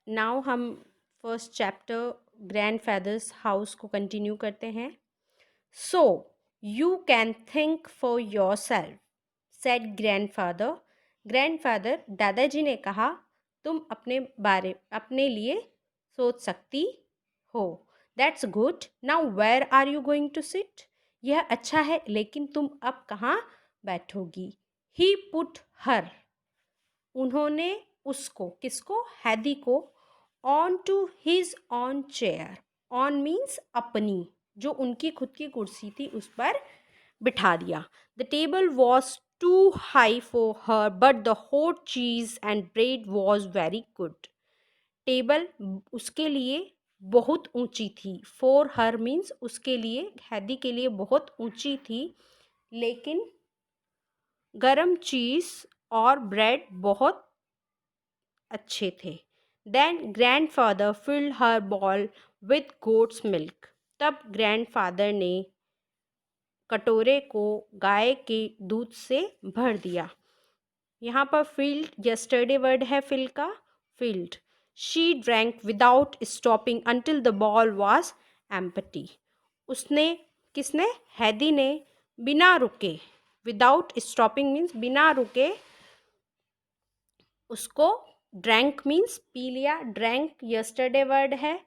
Now हम first chapter grandfather's house को continue करते हैं. So you can think for yourself, said grandfather. Grandfather दादाजी ने कहा, तुम अपने लिए सोच सकती हो. That's good. Now where are you going to sit? यह अच्छा है, लेकिन तुम अब कहाँ बैठोगी? ही पुट हर. उन्होंने उसको, किसको? हैदी को. On to his own chair. Own means अपनी, जो उनकी खुद की कुर्सी थी उस पर बिठा दिया. The table was too high for her, but the hot cheese and bread was very good. Table उसके लिए बहुत ऊंची थी. फॉर हर मीन्स उसके लिए, हैदी के लिए बहुत ऊंची थी, लेकिन गरम चीज और ब्रेड बहुत अच्छे थे. Then grandfather filled her bowl with goat's milk. तब ग्रैंडफादर ने कटोरे को गाय के दूध से भर दिया. यहाँ पर फील्ड यस्टरडे वर्ड है फिल का. Field. She drank without stopping until the ball was empty. उसने, किसने? हैदी ने बिना रुके, विदाउट स्टॉपिंग मीन्स बिना रुके, उसको ड्रैंक मीन्स पी लिया. ड्रैंक यस्टरडे वर्ड है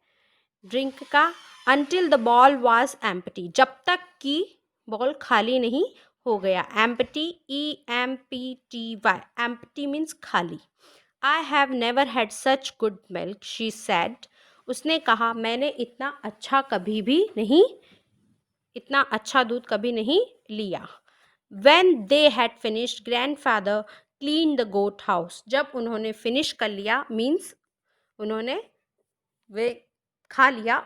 ड्रिंक का. Until the ball was empty, जब तक कि बॉल खाली नहीं हो गया. Empty, EMPTY. एम्प्टी मीन्स खाली. I have never had such good milk, she said. उसने कहा, मैंने इतना अच्छा दूध कभी नहीं लिया. When they had finished, grandfather cleaned the goat house. जब उन्होंने फिनिश कर लिया मीन्स उन्होंने वे खा लिया,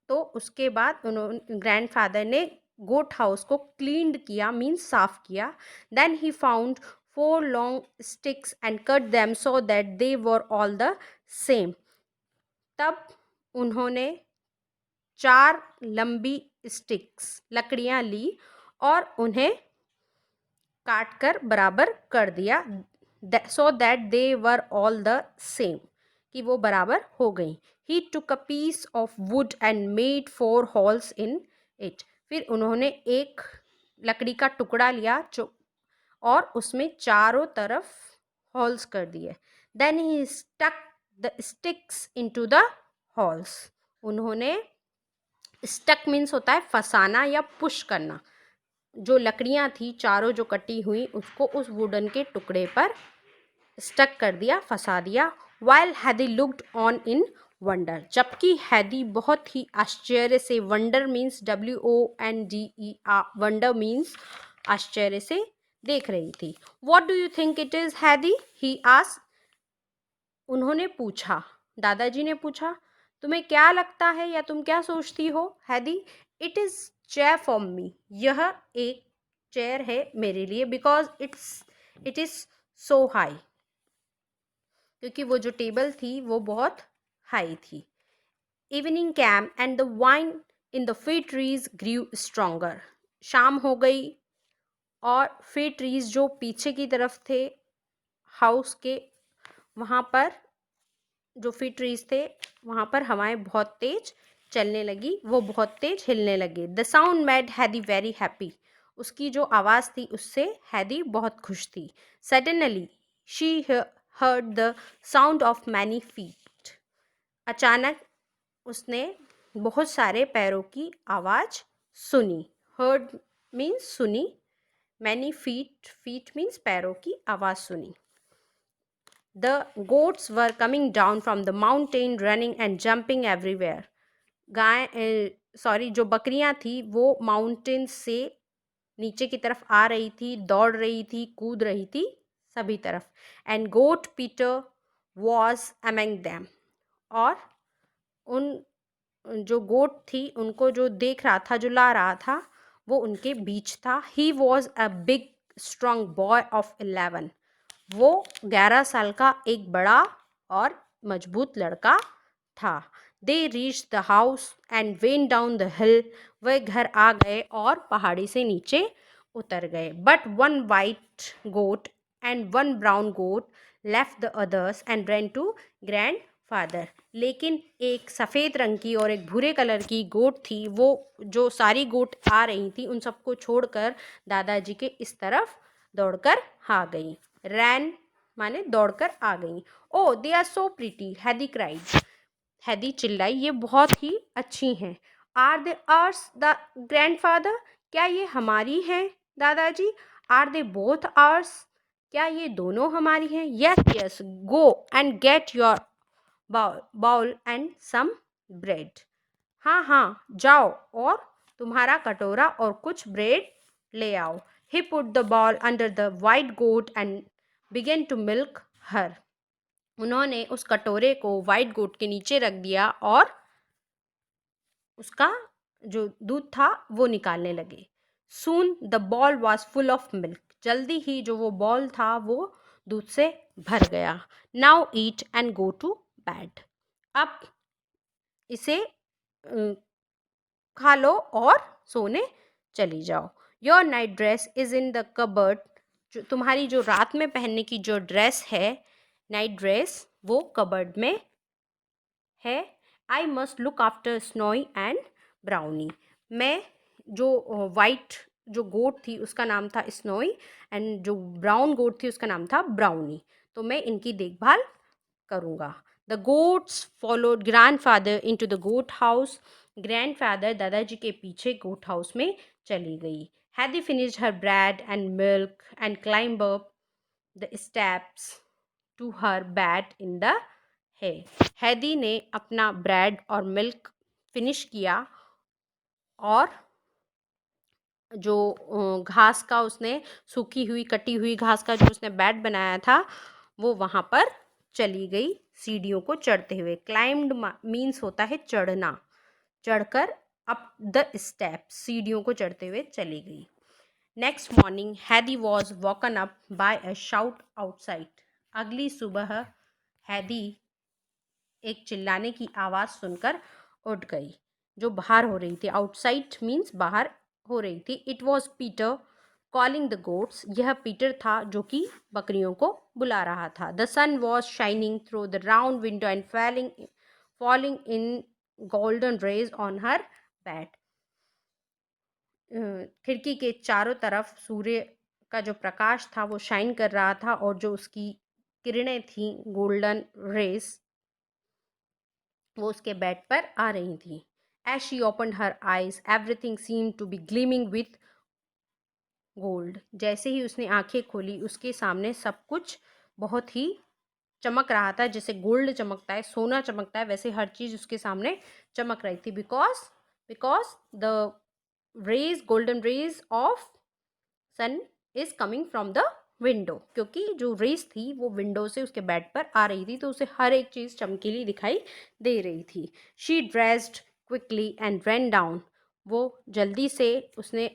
तो उसके बाद उन्होंने, ग्रैंडफादर ने गोट हाउस को क्लीन्ड किया मीन्स साफ किया. Then he found 4 long sticks and cut them so that they were all the same. तब उन्होंने 4 लंबी स्टिक्स, लकड़ियां ली और उन्हें काट कर बराबर कर दिया. So that they were all the same, कि वो बराबर हो गई. He took a piece of wood and made 4 holes in it. फिर उन्होंने एक लकड़ी का टुकड़ा लिया जो, और उसमें चारों तरफ होल्स कर दिए. Then he stuck the sticks into the holes. उन्होंने, स्टक मीन्स होता है फंसाना या पुश करना. जो लकड़ियां थी चारों जो कटी हुई, उसको उस वुडन के टुकड़े पर स्टक कर दिया, फंसा दिया. वाइल हैदी लुक्ड ऑन इन वंडर. जबकि हैदी बहुत ही आश्चर्य से, wonder means WONDER, wonder means आश्चर्य से देख रही थी. What do you think it is Heidi? He asked. उन्होंने पूछा, दादाजी ने पूछा, तुम्हें क्या लगता है या तुम क्या सोचती हो? Heidi. It is chair for me. यह एक चेयर है मेरे लिए. Because it is so high. क्योंकि वो जो टेबल थी वो बहुत हाई थी. Evening came and the wind in the fir trees grew stronger. शाम हो गई और फी ट्रीज जो पीछे की तरफ थे हाउस के, वहाँ पर जो फी ट्रीज थे वहाँ पर हवाएं बहुत तेज चलने लगी, वो बहुत तेज हिलने लगे. द साउंड मेड हैदी वेरी हैप्पी. उसकी जो आवाज़ थी उससे हैदी बहुत खुश थी. Suddenly she heard the sound of many feet. अचानक उसने बहुत सारे पैरों की आवाज़ सुनी. हर्ड मीन्स सुनी, मैनी फीट, फीट मीन्स पैरों की आवाज़ सुनी. The goats were coming down from the mountain, running and jumping everywhere. जो बकरियां थी वो माउंटेन से नीचे की तरफ आ रही थी, दौड़ रही थी, कूद रही थी सभी तरफ. And goat Peter was among them. और उन जो गोट थी उनको जो देख रहा था, जो ला रहा था, वो उनके बीच था. He was a big strong boy of 11. वो 11 साल का एक बड़ा और मजबूत लड़का था. They reach the house and went down the हिल. वह घर आ गए और पहाड़ी से नीचे उतर गए. But 1 white goat and 1 brown goat left the others and ran to grandfather. Father. लेकिन एक सफ़ेद रंग की और एक भूरे कलर की गोट थी, वो जो सारी गोट आ रही थी उन सबको छोड़कर दादाजी के इस तरफ दौड़कर आ गई। रैन माने दौड़कर आ गई। Oh they are so pretty, Heidi cried. Heidi चिल्लाई, ये बहुत ही अच्छी हैं। Are they ours the grandfather, क्या ये हमारी हैं दादाजी? आर दे बोथ आर्स, क्या ये दोनों हमारी हैं? Yes yes, go and get your bowl and some bread. हाँ हाँ, जाओ और तुम्हारा कटोरा और कुछ ब्रेड ले आओ। He put the bowl under the white goat and began to milk her. उन्होंने उस कटोरे को वाइट गोट के नीचे रख दिया और उसका जो दूध था वो निकालने लगे। Soon the ball was full of milk, जल्दी ही जो वो बॉल था वो दूध से भर गया। Now eat and go to bed, अब इसे खा लो और सोने चली जाओ। Your night dress is in the cupboard, जो तुम्हारी जो रात में पहनने की जो ड्रेस है, नाइट ड्रेस, वो कबर्ड में है। I must look after snowy and brownie, मैं जो वाइट जो गोट थी उसका नाम था स्नोई एंड जो ब्राउन गोट थी उसका नाम था ब्राउनी, तो मैं इनकी देखभाल करूँगा। The goats followed grandfather into the goat house, grandfather दादाजी के पीछे गोट हाउस में चली गई। Heidi finished her bread and milk and climb up the steps to her bed in the hay. हैदी ने अपना ब्रेड और मिल्क फिनिश किया और जो घास का उसने सूखी हुई कटी हुई घास का जो उसने बेड बनाया था वो वहाँ पर चली गई सीढ़ियों को चढ़ते हुए। क्लाइम्ड मीन्स होता है चढ़ना, चढ़कर अप द स्टेप, सीढ़ियों को चढ़ते हुए चली गई। Next morning Heidi was woken up by a shout outside, अगली सुबह हैदी एक चिल्लाने की आवाज़ सुनकर उठ गई जो बाहर हो रही थी। आउटसाइड मीन्स बाहर हो रही थी। It was Peter calling the goats, यह पीटर था जो कि बकरियों को बुला रहा था। The sun was shining through the round window and falling in golden rays on her bed, खिड़की के चारों तरफ सूर्य का जो प्रकाश था वो शाइन कर रहा था और जो उसकी किरणें थी गोल्डन रेस वो उसके बेड पर आ रही थी। As she opened her eyes everything seem to be gleaming with gold, जैसे ही उसने आंखें खोली उसके सामने सब कुछ बहुत ही चमक रहा था, जैसे गोल्ड चमकता है, सोना चमकता है, वैसे हर चीज़ उसके सामने चमक रही थी। Because the rays golden rays of sun is coming from the window, क्योंकि जो रेस थी वो विंडो से उसके बेड पर आ रही थी तो उसे हर एक चीज़ चमकीली दिखाई दे रही थी। She dressed quickly and run down, वो जल्दी से उसने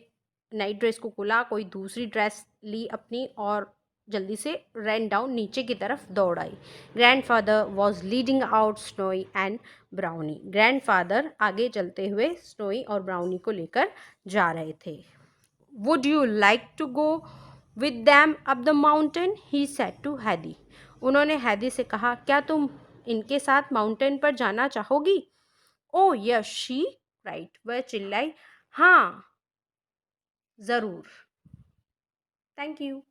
नाइट ड्रेस को खोला, कोई दूसरी ड्रेस ली अपनी और जल्दी से रन डाउन नीचे की तरफ दौड़ आई। Grandfather was leading out Snowy and Brownie, grandfather आगे चलते हुए स्नोई और ब्राउनी को लेकर जा रहे थे। Would you like to go with them up the mountain? He said to Hedy. उन्होंने हैदी से कहा, क्या तुम इनके साथ माउंटेन पर जाना चाहोगी? Oh yes, she cried. वह चिल्लाई, हाँ ज़रूर। Thank you.